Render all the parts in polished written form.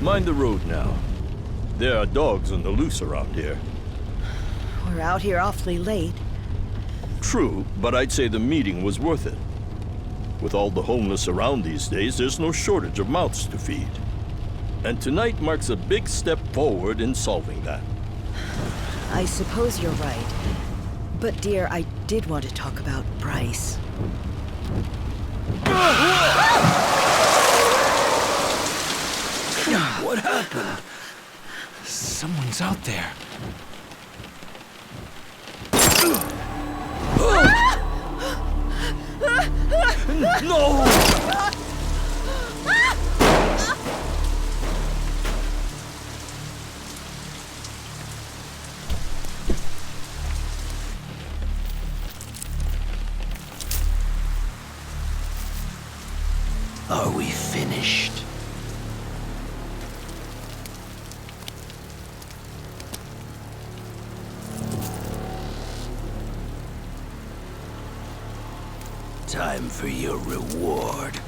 Mind the road now. There are dogs on the loose around here. We're out here awfully late. True, but I'd say the meeting was worth it. With all the homeless around these days, there's no shortage of mouths to feed. And tonight marks a big step forward in solving that. I suppose you're right. But dear, I did want to talk about Bryce. What happened? Someone's out there. No! Are we finished? Time for your reward.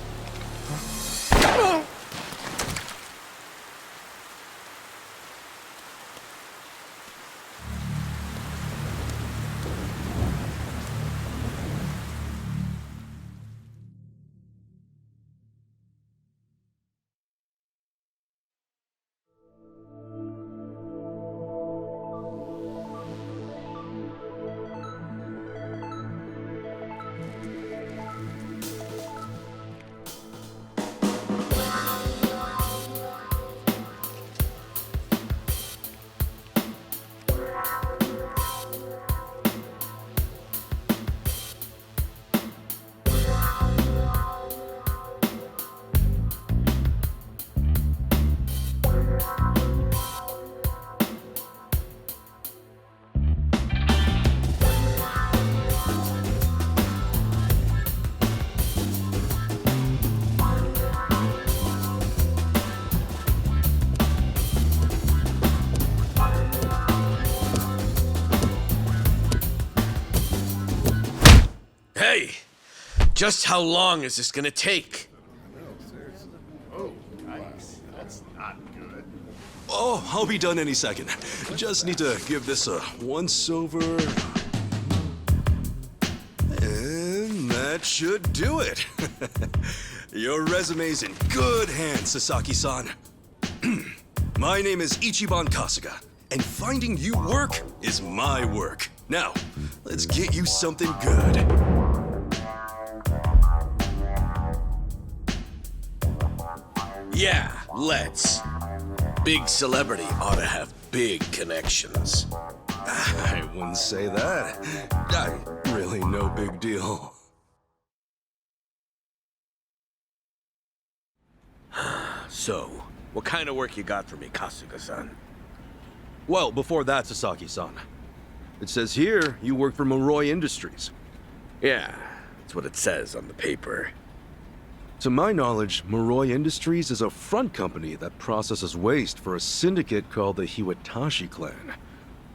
Hey! Just how long is this gonna take? Oh, I'll be done any second. Just need to give this a once-over. And that should do it. Your resume's in good hands, Sasaki-san. My name is Ichiban Kasuga, and finding you work is my work. Now, let's get you something good. Yeah, let's. Big celebrity ought to have big connections. I wouldn't say that. I'm really no big deal. So, what kind of work you got for me, Kasuga-san? Well, before that, Sasaki-san. It says here you work for Moroi Industries. Yeah, that's what it says on the paper. To my knowledge, Moroi Industries is a front company that processes waste for a syndicate called the Hiwatashi clan.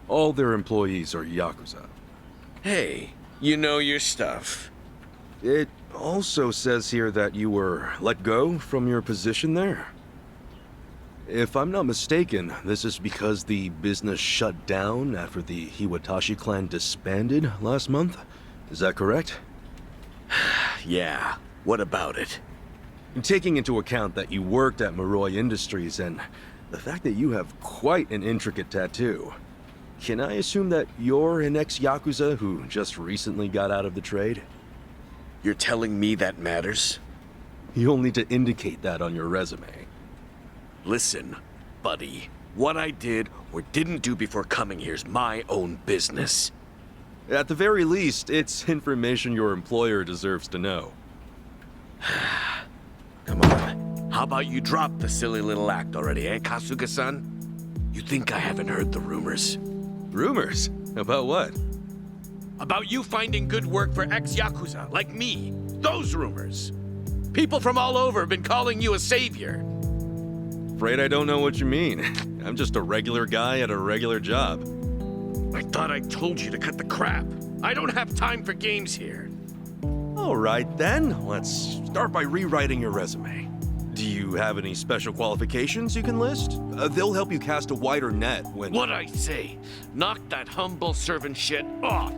All their employees are Yakuza. Hey, you know your stuff. It also says here that you were let go from your position there. If I'm not mistaken, this is because the business shut down after the Hiwatashi clan disbanded last month? Is that correct? Yeah, what about it? Taking into account that you worked at Moroi Industries and the fact that you have quite an intricate tattoo, can I assume that you're an ex-Yakuza who just recently got out of the trade? You're telling me that matters? You'll need to indicate that on your resume. Listen, buddy. What I did or didn't do before coming here's my own business. At the very least, it's information your employer deserves to know. Come on. How about you drop the silly little act already, eh, Kasuga-san? You think I haven't heard the rumors? Rumors? About what? About you finding good work for ex-Yakuza, like me. Those rumors. People from all over have been calling you a savior. Afraid I don't know what you mean. I'm just a regular guy at a regular job. I thought I told you to cut the crap. I don't have time for games here. All right then, let's start by rewriting your resume. Do you you have any special qualifications you can list? They'll help you cast a wider net when... What I say? Knock that humble servant shit off!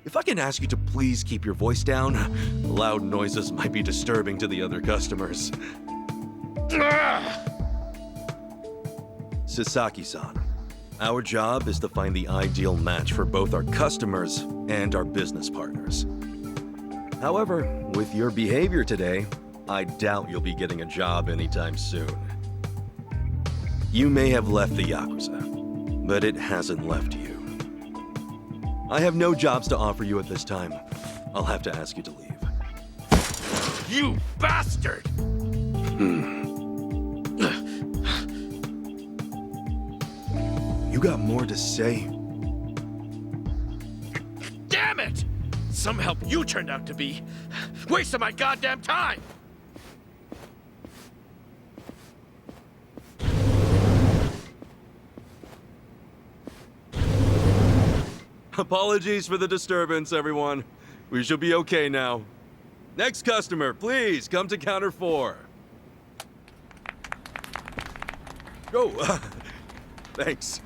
If I can ask you to please keep your voice down, loud noises might be disturbing to the other customers. Sasaki-san, our job is to find the ideal match for both our customers and our business partners. However, with your behavior today, I doubt you'll be getting a job anytime soon. You may have left the Yakuza, but it hasn't left you. I have no jobs to offer you at this time. I'll have to ask you to leave. You bastard! You got more to say? Damn it! Some help you turned out to be. Wasting my goddamn time! Apologies for the disturbance, everyone. We should be okay now. Next customer, please come to counter 4. Oh, thanks.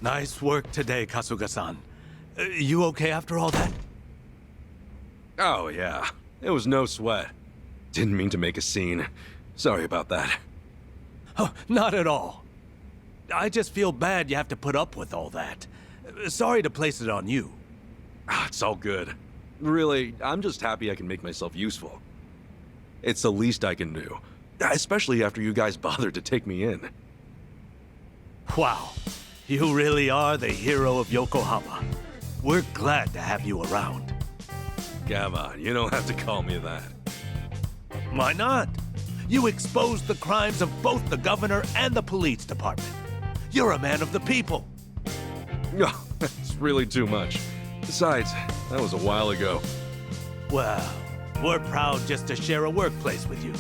Nice work today, Kasuga-san. You okay after all that? Oh, yeah. It was no sweat. Didn't mean to make a scene. Sorry about that. Oh, not at all. I just feel bad you have to put up with all that. Sorry to place it on you. It's all good. Really, I'm just happy I can make myself useful. It's the least I can do. Especially after you guys bothered to take me in. Wow. You really are the hero of Yokohama. We're glad to have you around. Come on, you don't have to call me that. Why not? You exposed the crimes of both the governor and the police department. You're a man of the people. No, it's really too much. Besides, that was a while ago. Well, we're proud just to share a workplace with you.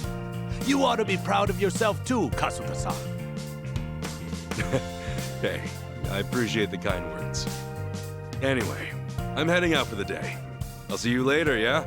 You ought to be proud of yourself too, Kasuga-san. Hey, I appreciate the kind words. Anyway, I'm heading out for the day. I'll see you later, yeah?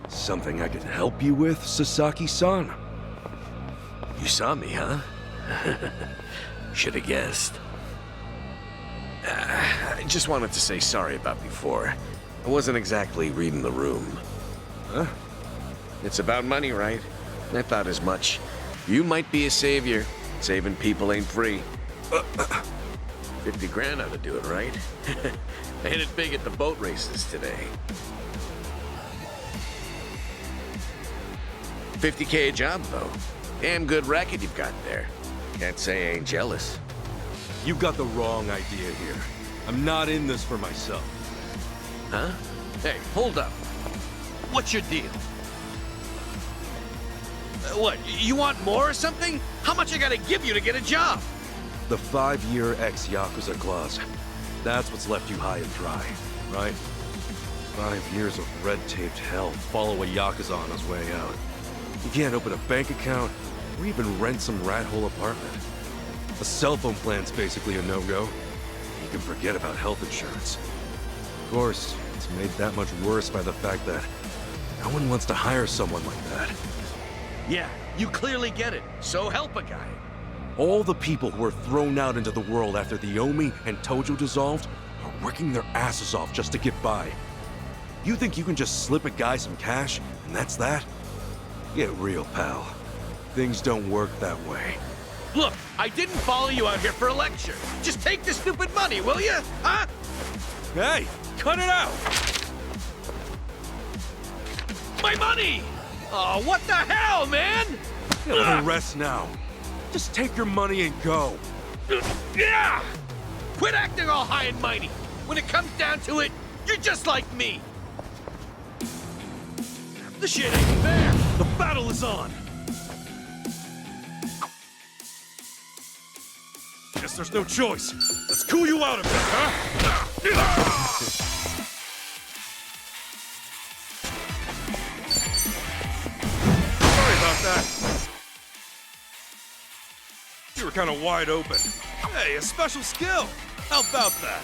Something I can help you with, Sasaki-san? You saw me, huh? Should have guessed. I just wanted to say sorry about before. I wasn't exactly reading the room. Huh? It's about money, right? I thought as much. You might be a savior. Saving people ain't free. 50 grand ought to do it, right? I hit it big at the boat races today. 50K a job, though. Damn good racket you've got there. Can't say I ain't jealous. You got the wrong idea here. I'm not in this for myself. Huh? Hey, hold up. What's your deal? What, you want more or something? How much I gotta give you to get a job? The 5-year ex-Yakuza clause. That's what's left you high and dry, right? 5 years of red-taped hell follow a Yakuza on his way out. You can't open a bank account or even rent some rat hole apartment. A cell phone plan's basically a no-go. You can forget about health insurance. Of course, it's made that much worse by the fact that no one wants to hire someone like that. Yeah, you clearly get it. So help a guy. All the people who were thrown out into the world after the Omi and Tojo dissolved are working their asses off just to get by. You think you can just slip a guy some cash, and that's that? Get real, pal. Things don't work that way. Look, I didn't follow you out here for a lecture. Just take the stupid money, will you? Huh? Hey, cut it out! My money! Oh, what the hell, man? You have a rest now. Just take your money and go. Yeah! Quit acting all high and mighty. When it comes down to it, you're just like me. The shit ain't fair. The battle is on! Guess there's no choice. Let's cool you out a bit, huh? Sorry about that. You were kind of wide open. Hey, a special skill. How about that?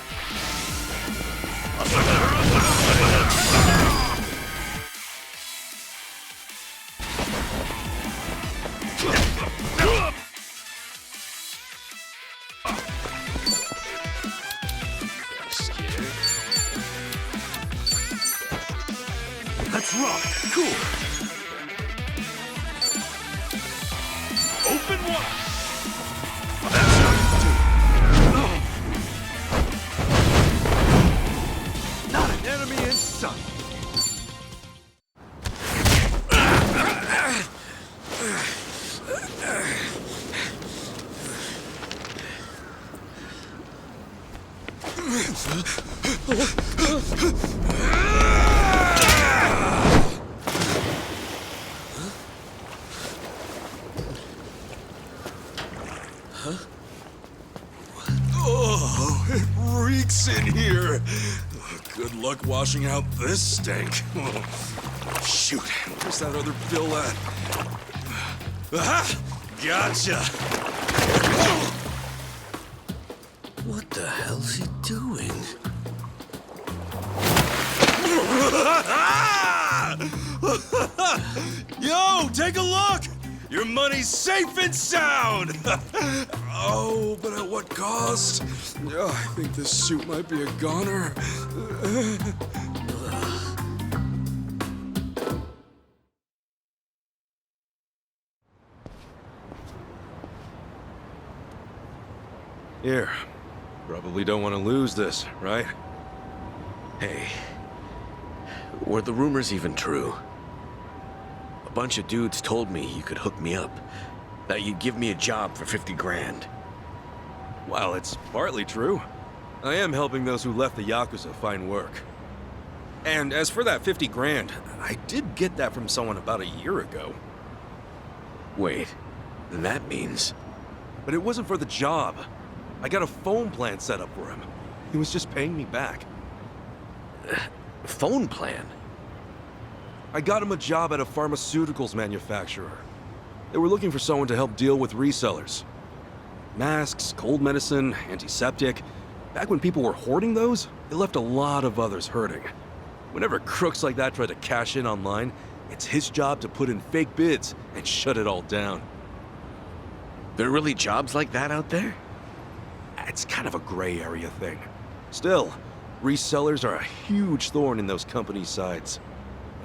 Let's rock. Cool. Open wide. That's how you do. Not an enemy in sight. Oh, it reeks in here. Good luck washing out this stink. Shoot, where's that other bill at? Aha! Gotcha! What the hell's he doing? Yo, take a look! Your money's safe and sound! Oh, but at what cost? Oh, I think this suit might be a goner. Here. Probably don't want to lose this, right? Hey, were the rumors even true? A bunch of dudes told me you could hook me up, that you'd give me a job for 50 grand. Well, it's partly true. I am helping those who left the Yakuza find work. And as for that 50 grand, I did get that from someone about a year ago. Wait, then that means... But it wasn't for the job. I got a phone plan set up for him. He was just paying me back. Phone plan? I got him a job at a pharmaceuticals manufacturer. They were looking for someone to help deal with resellers. Masks, cold medicine, antiseptic. Back when people were hoarding those, it left a lot of others hurting. Whenever crooks like that try to cash in online, it's his job to put in fake bids and shut it all down. There are really jobs like that out there? It's kind of a gray area thing. Still, resellers are a huge thorn in those companies' sides.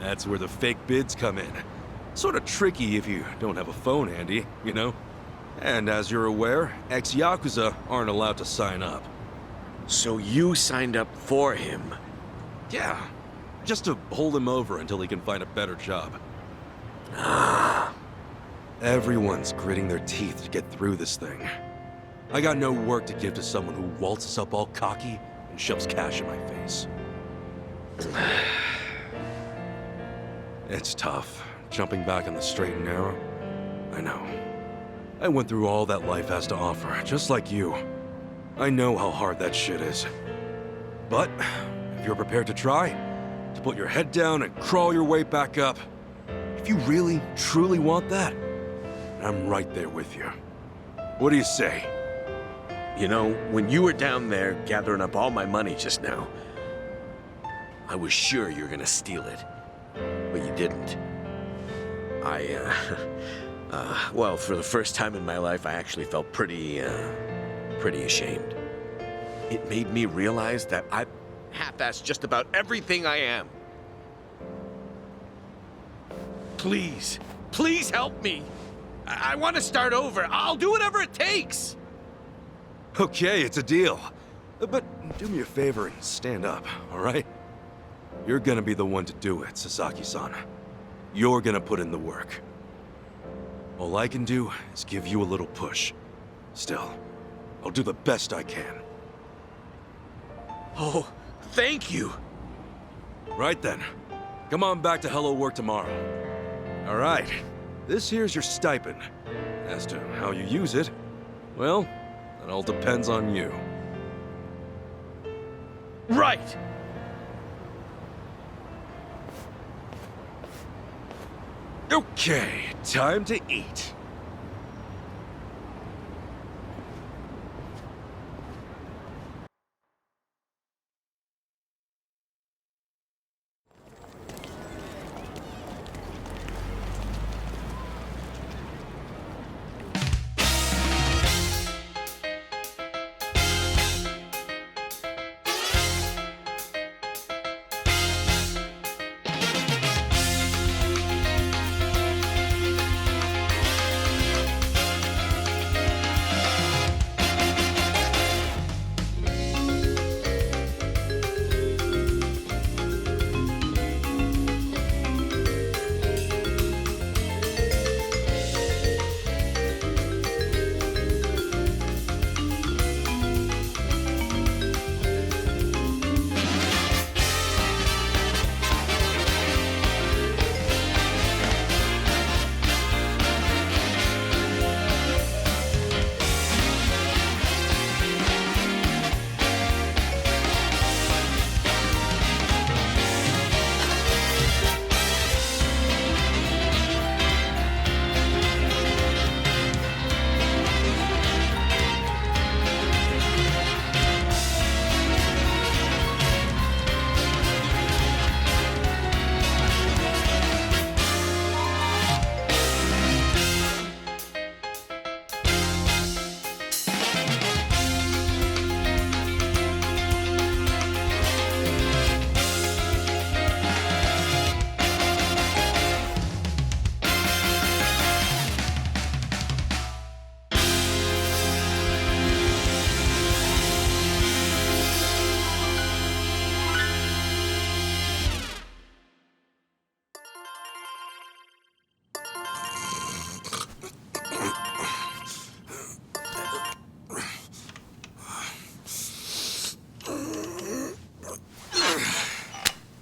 That's where the fake bids come in. Sort of tricky if you don't have a phone handy, you know? And as you're aware, ex-Yakuza aren't allowed to sign up. So you signed up for him? Yeah, just to hold him over until he can find a better job. Everyone's gritting their teeth to get through this thing. I got no work to give to someone who waltzes up all cocky and shoves cash in my face. It's tough, jumping back on the straight and narrow. I know. I went through all that life has to offer, just like you. I know how hard that shit is. But, if you're prepared to try, to put your head down and crawl your way back up, if you really, truly want that, I'm right there with you. What do you say? You know, when you were down there gathering up all my money just now, I was sure you were gonna steal it. But you didn't. Well, for the first time in my life, I actually felt pretty ashamed. It made me realize that I half-assed just about everything I am. Please, please help me. I want to start over. I'll do whatever it takes. Okay, it's a deal. But do me a favor and stand up, all right? You're gonna be the one to do it, Sasaki-san. You're gonna put in the work. All I can do is give you a little push. Still, I'll do the best I can. Oh, thank you. Right then. Come on back to Hello Work tomorrow. All right. This here's your stipend. As to how you use it, well, that all depends on you. Right. Okay, time to eat.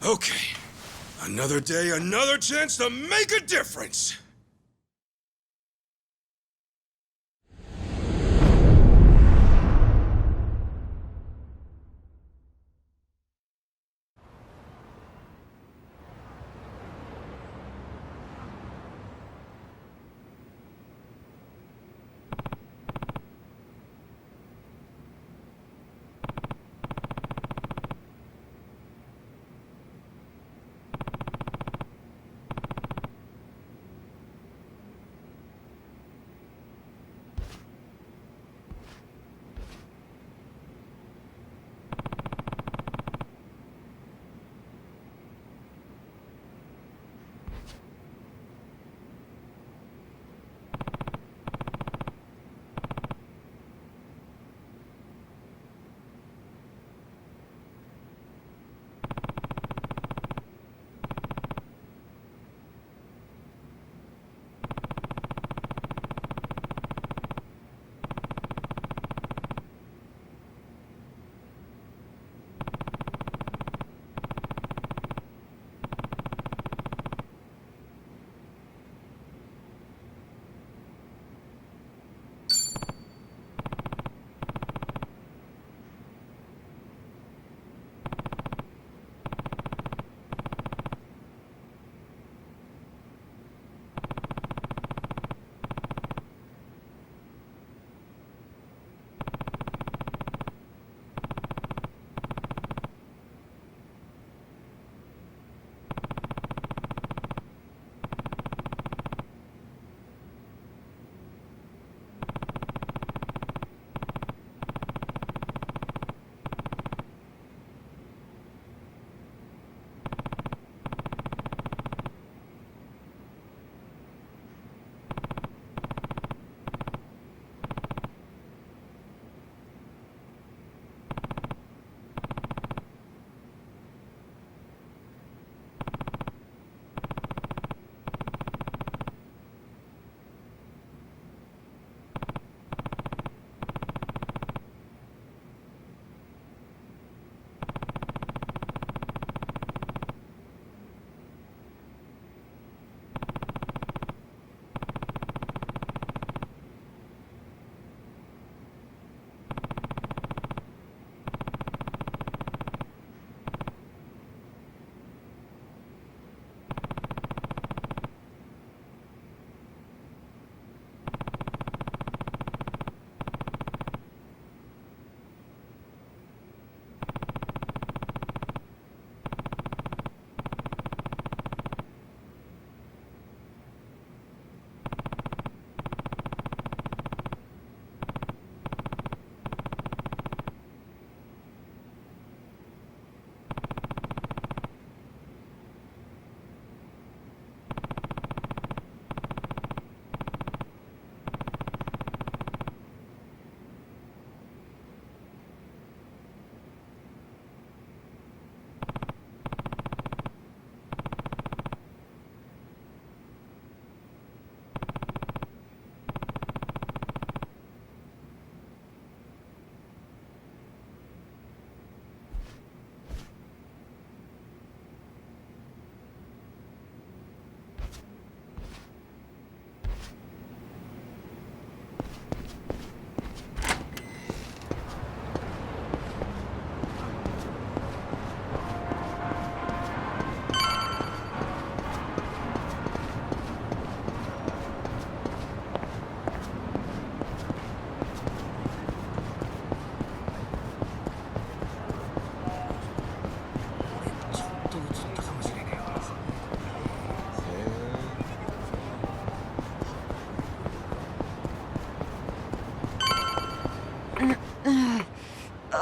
Okay. Another day, another chance to make a difference.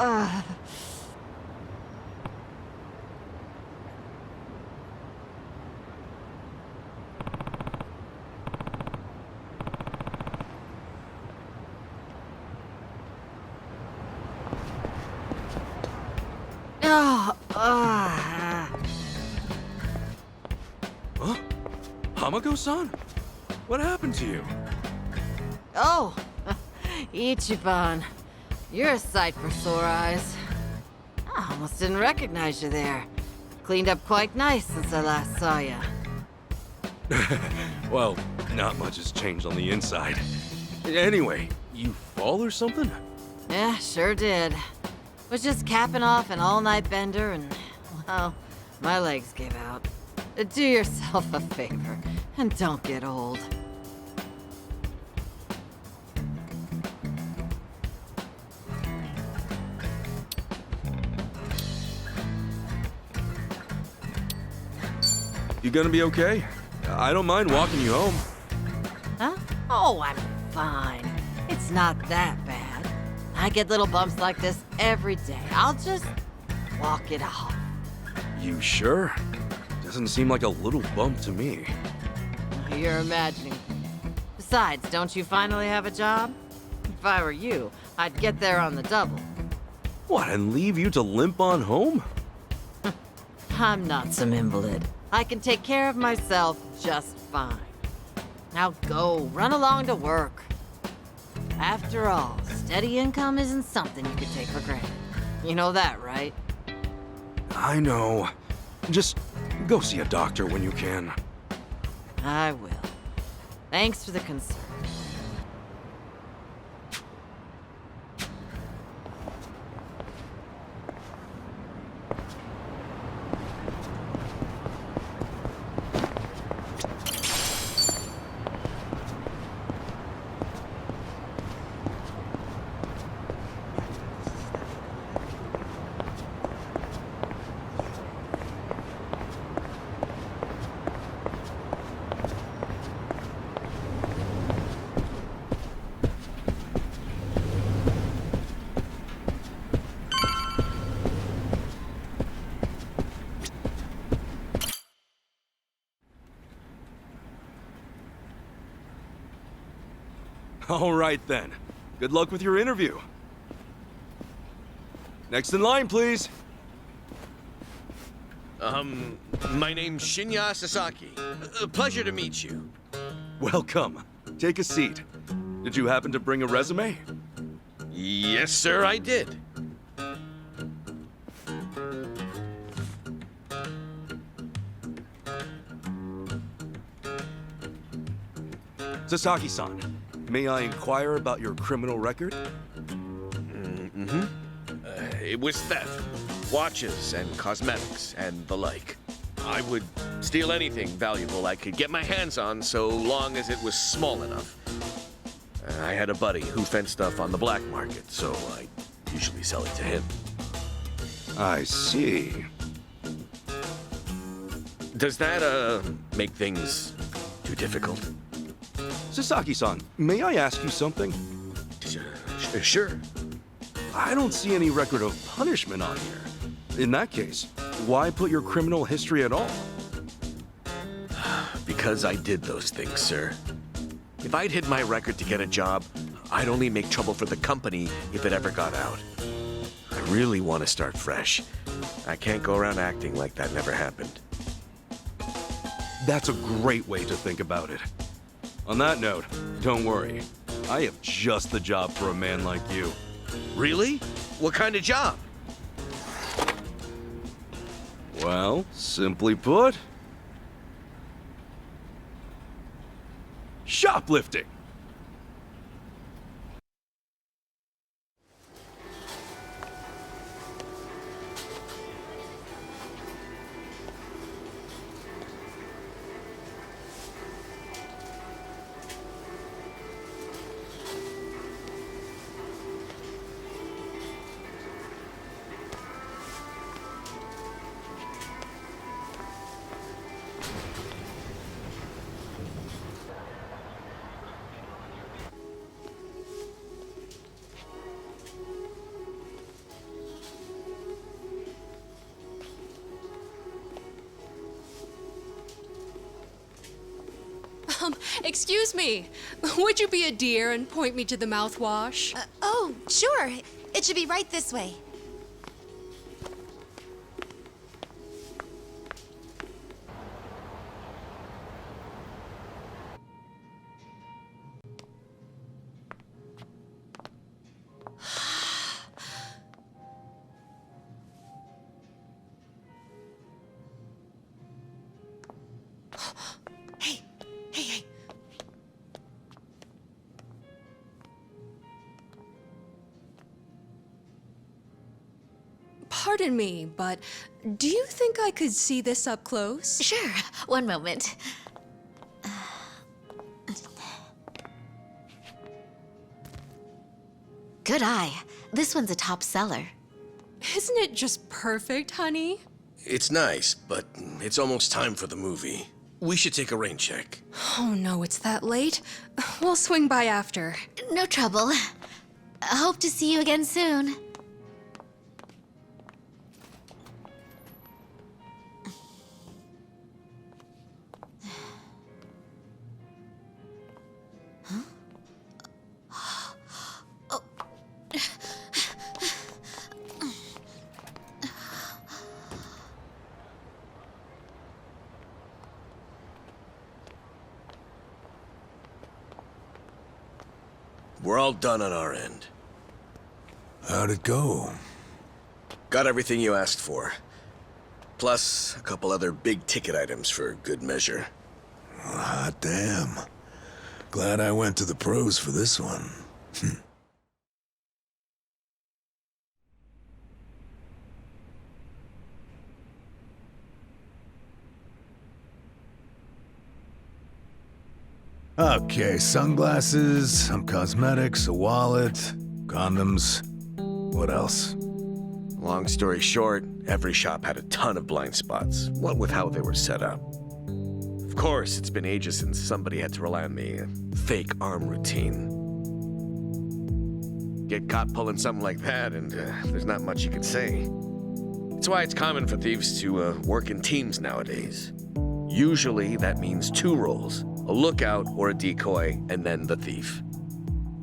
Oh, ah. Huh? Hamako-san? What happened to you? Oh, Ichiban. You're a sight for sore eyes. I almost didn't recognize you there. Cleaned up quite nice since I last saw you. Well, not much has changed on the inside. Anyway, you fall or something? Yeah, sure did. Was just capping off an all-night bender and, well, my legs gave out. Do yourself a favor and don't get old. You gonna be okay? I don't mind walking you home. Huh? Oh, I'm fine. It's not that bad. I get little bumps like this every day. I'll just walk it off. You sure? Doesn't seem like a little bump to me. You're imagining. Besides, don't you finally have a job? If I were you, I'd get there on the double. What, and leave you to limp on home? I'm not some invalid. I can take care of myself just fine. Now go, run along to work. After all, steady income isn't something you could take for granted. You know that, right? I know. Just go see a doctor when you can. I will. Thanks for the concern. All right then. Good luck with your interview. Next in line, please. My name's Shinya Sasaki. Pleasure to meet you. Welcome. Take a seat. Did you happen to bring a resume? Yes, sir, I did. Sasaki-san, may I inquire about your criminal record? It was theft, watches and cosmetics and the like. I would steal anything valuable I could get my hands on so long as it was small enough. I had a buddy who fenced stuff on the black market, so I usually sell it to him. I see. Does that, make things too difficult? Sasaki-san, may I ask you something? Sure. I don't see any record of punishment on here. In that case, why put your criminal history at all? Because I did those things, sir. If I'd hid my record to get a job, I'd only make trouble for the company if it ever got out. I really want to start fresh. I can't go around acting like that never happened. That's a great way to think about it. On that note, don't worry. I have just the job for a man like you. Really? What kind of job? Well, simply put, shoplifting. Excuse me. Would you be a dear and point me to the mouthwash? Oh, sure. It should be right this way. Hey, hey, hey. Pardon me, but do you think I could see this up close? Sure. One moment. Good eye. This one's a top seller. Isn't it just perfect, honey? It's nice, but it's almost time for the movie. We should take a rain check. Oh no, it's that late. We'll swing by after. No trouble. I hope to see you again soon. We're all done on our end. How'd it go? Got everything you asked for. Plus, a couple other big-ticket items for good measure. Hot damn. Glad I went to the pros for this one. Okay, sunglasses, some cosmetics, a wallet, condoms. What else? Long story short, every shop had a ton of blind spots, what with how they were set up. Of course, it's been ages since somebody had to rely on the fake arm routine. Get caught pulling something like that, and there's not much you can say. It's why it's common for thieves to work in teams nowadays. Usually, that means 2 roles, a lookout or a decoy, and then the thief.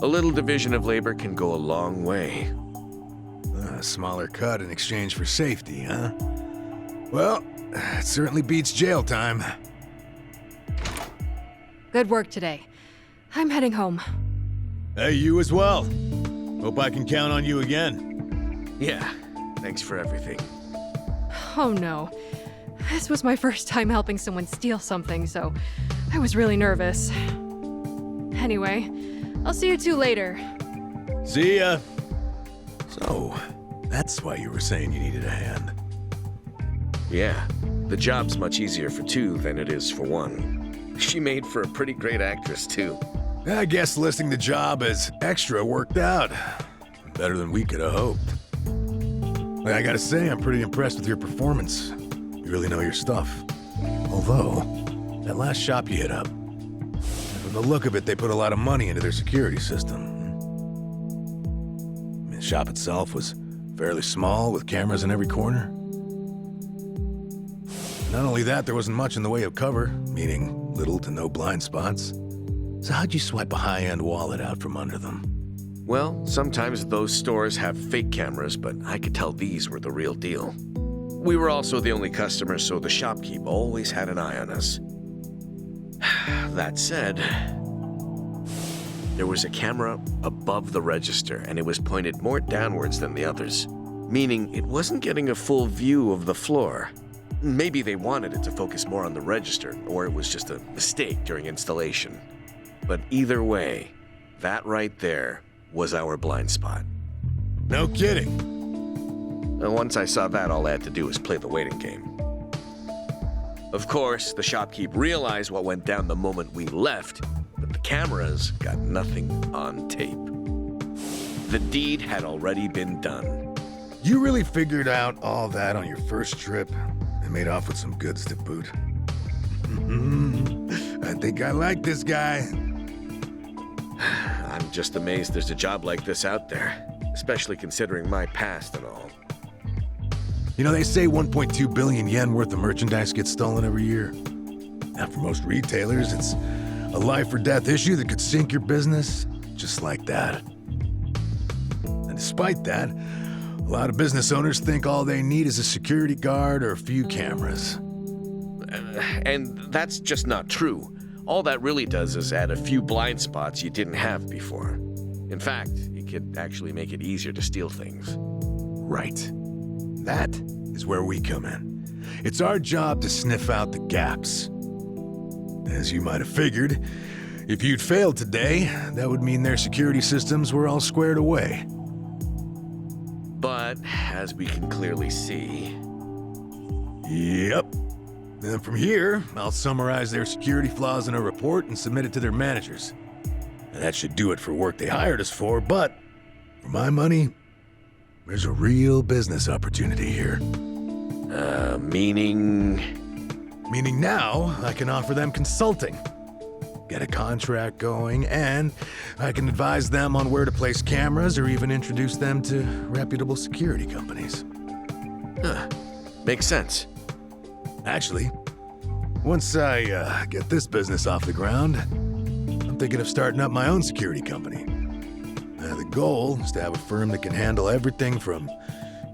A little division of labor can go a long way. A smaller cut in exchange for safety, huh? Well, it certainly beats jail time. Good work today. I'm heading home. Hey, you as well. Hope I can count on you again. Yeah, thanks for everything. Oh no. This was my first time helping someone steal something, so I was really nervous. Anyway, I'll see you two later. See ya. So, that's why you were saying you needed a hand. Yeah, the job's much easier for 2 than it is for 1. She made for a pretty great actress, too. I guess listing the job as extra worked out. Better than we could have hoped. But I gotta say, I'm pretty impressed with your performance. You really know your stuff. Although, that last shop you hit up, from the look of it, they put a lot of money into their security system. I mean, the shop itself was fairly small, with cameras in every corner. Not only that, there wasn't much in the way of cover, meaning little to no blind spots. So how'd you swipe a high-end wallet out from under them? Well, sometimes those stores have fake cameras, but I could tell these were the real deal. We were also the only customers, so the shopkeep always had an eye on us. That said, there was a camera above the register, and it was pointed more downwards than the others, meaning it wasn't getting a full view of the floor. Maybe they wanted it to focus more on the register, or it was just a mistake during installation. But either way, that right there was our blind spot. No kidding. And once I saw that, all I had to do was play the waiting game. Of course, the shopkeep realized what went down the moment we left, but the cameras got nothing on tape. The deed had already been done. You really figured out all that on your first trip and made off with some goods to boot. I think I like this guy. I'm just amazed there's a job like this out there, especially considering my past and all. You know, they say 1.2 billion yen worth of merchandise gets stolen every year. Now, for most retailers, it's A life or death issue that could sink your business, just like that. And despite that, a lot of business owners think all they need is a security guard or a few cameras. And that's just not true. All that really does is add a few blind spots you didn't have before. In fact, it could actually make it easier to steal things. Right. That is where we come in. It's our job to sniff out the gaps. As you might have figured, if you'd failed today, that would mean their security systems were all squared away. But, as we can clearly see... Yep. Then from here, I'll summarize their security flaws in a report and submit it to their managers. And that should do it for work they hired us for, but for my money, there's a real business opportunity here. Meaning... Meaning now, I can offer them consulting. Get a contract going, and I can advise them on where to place cameras or even introduce them to reputable security companies. Makes sense. Actually, once I get this business off the ground, I'm thinking of starting up my own security company. The goal is to have a firm that can handle everything from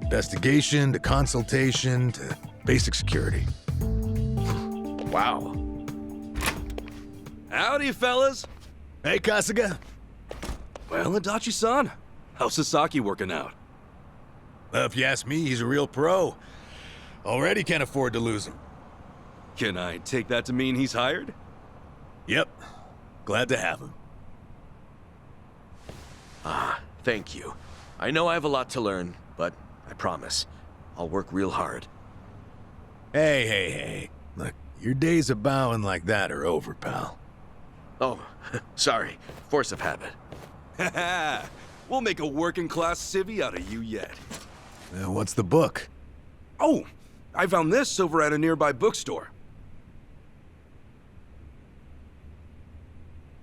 investigation to consultation to basic security. Wow. Howdy, fellas. Hey, Kasuga. Well, Adachi-san, how's Sasaki working out? If you ask me, he's a real pro. Already can't afford to lose him. Can I take that to mean he's hired? Yep. Glad to have him. Thank you. I know I have a lot to learn, but I promise, I'll work real hard. Hey. Look, your days of bowing like that are over, pal. Oh, sorry. Force of habit. Haha, we'll make a working-class civvy out of you yet. What's the book? Oh, I found this over at a nearby bookstore.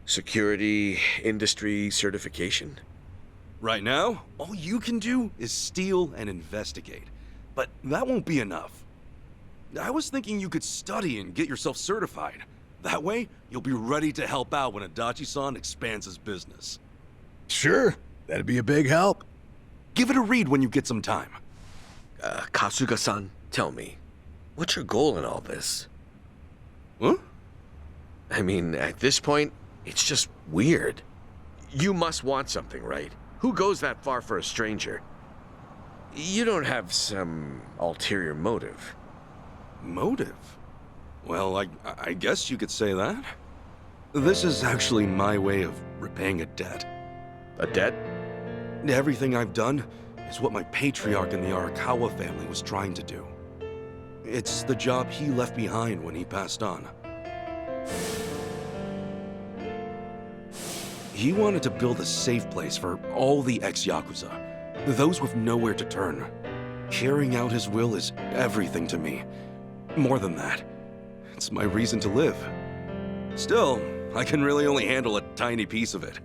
Security industry certification? Right now, all you can do is steal and investigate. But that won't be enough. I was thinking you could study and get yourself certified. That way, you'll be ready to help out when Adachi-san expands his business. Sure, that'd be a big help. Give it a read when you get some time. Kasuga-san, tell me, what's your goal in all this? Huh? I mean, at this point, it's just weird. You must want something, right? Who goes that far for a stranger? You don't have some ulterior motive. Motive? Well, I guess you could say that. This is actually my way of repaying a debt. A debt? Everything I've done is what my patriarch in the Arakawa family was trying to do. It's the job he left behind when he passed on. He wanted to build a safe place for all the ex-Yakuza, those with nowhere to turn. Carrying out his will is everything to me. More than that, it's my reason to live. Still, I can really only handle a tiny piece of it.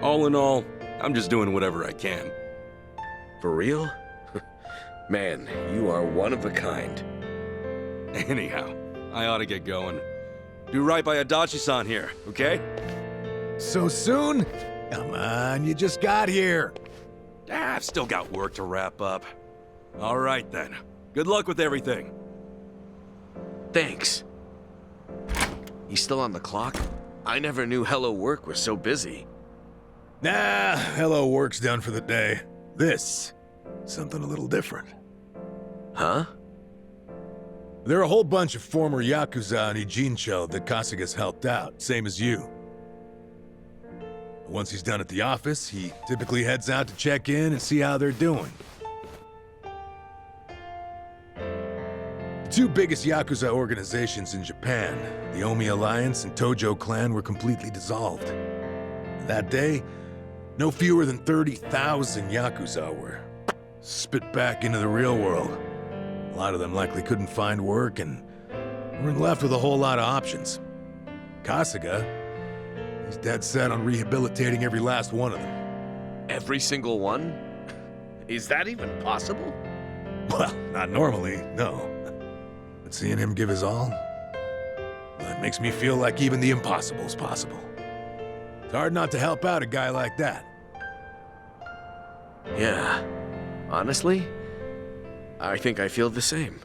All in all, I'm just doing whatever I can. For real? Man, you are one of a kind. Anyhow, I ought to get going. Do right by Adachi-san here, okay? So soon? Come on, you just got here. I've still got work to wrap up. All right then. Good luck with everything. Thanks. He's still on the clock? I never knew Hello Work was so busy. Nah, hello work's done for the day. This, something a little different. Huh? There are a whole bunch of former Yakuza in Ijincho that Kasuga's helped out, same as you. Once he's done at the office, he typically heads out to check in and see how they're doing. The two biggest Yakuza organizations in Japan, the Omi Alliance and Tojo Clan, were completely dissolved. That day, no fewer than 30,000 Yakuza were spit back into the real world. A lot of them likely couldn't find work and weren't left with a whole lot of options. Kasuga, he's dead set on rehabilitating every last one of them. Every single one? Is that even possible? Well, not normally, no. But seeing him give his all, Makes me feel like even the impossible's possible. It's hard not to help out a guy like that. Yeah. Honestly, I think I feel the same.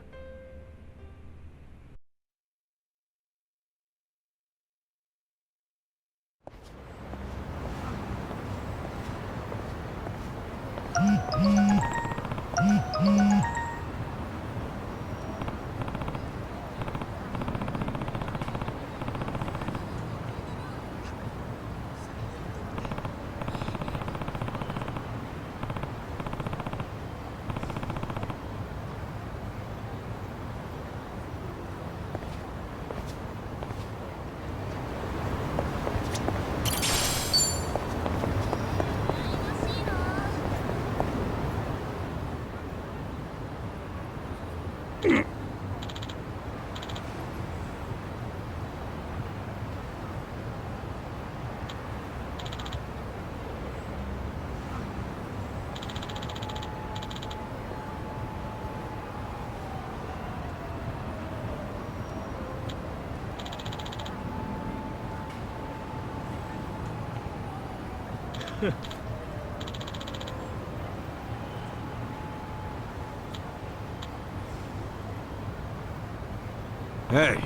Hey.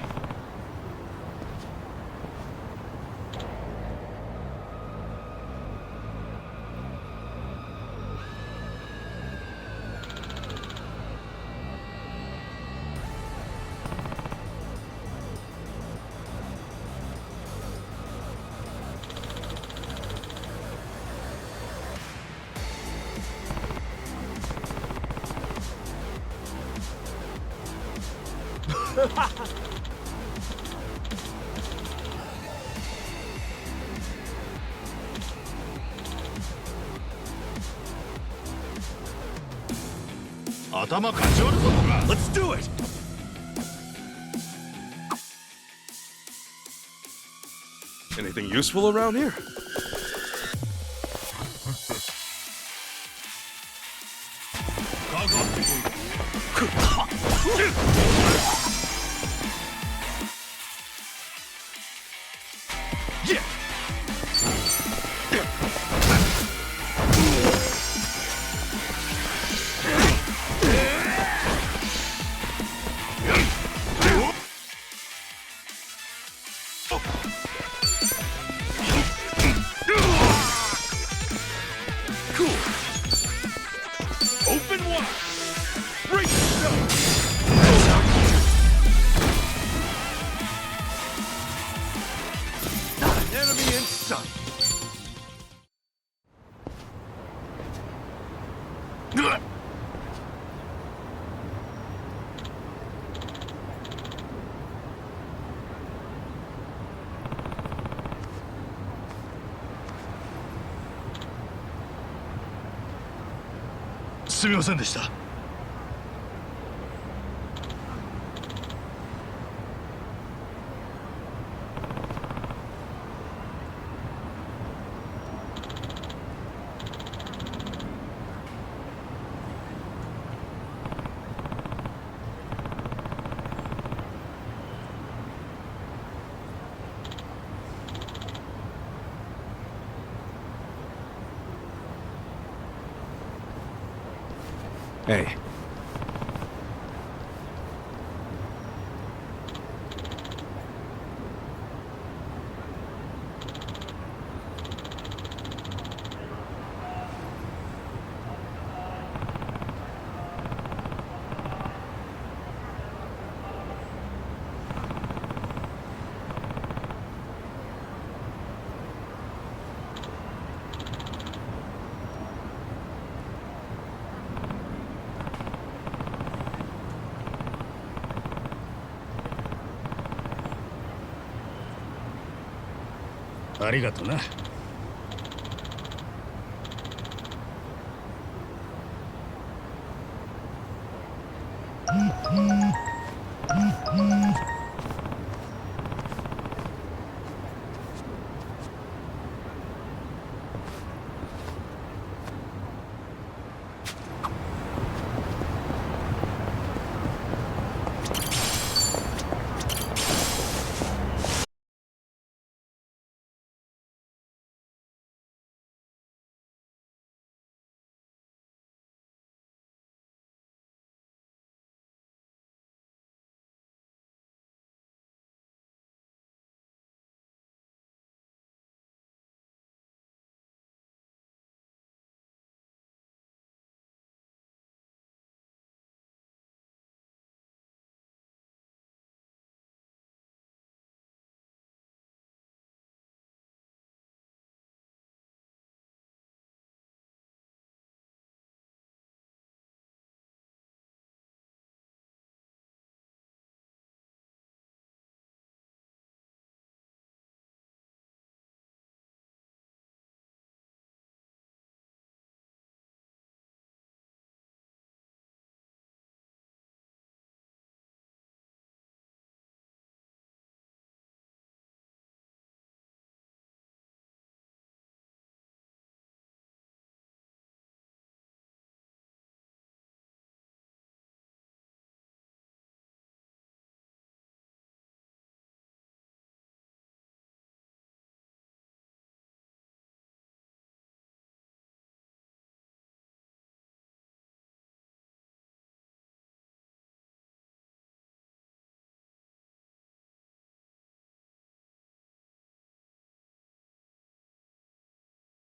Let's do it! Anything useful around here? Yeah! Cool! Open wide! Break Not an enemy in sight! Hey.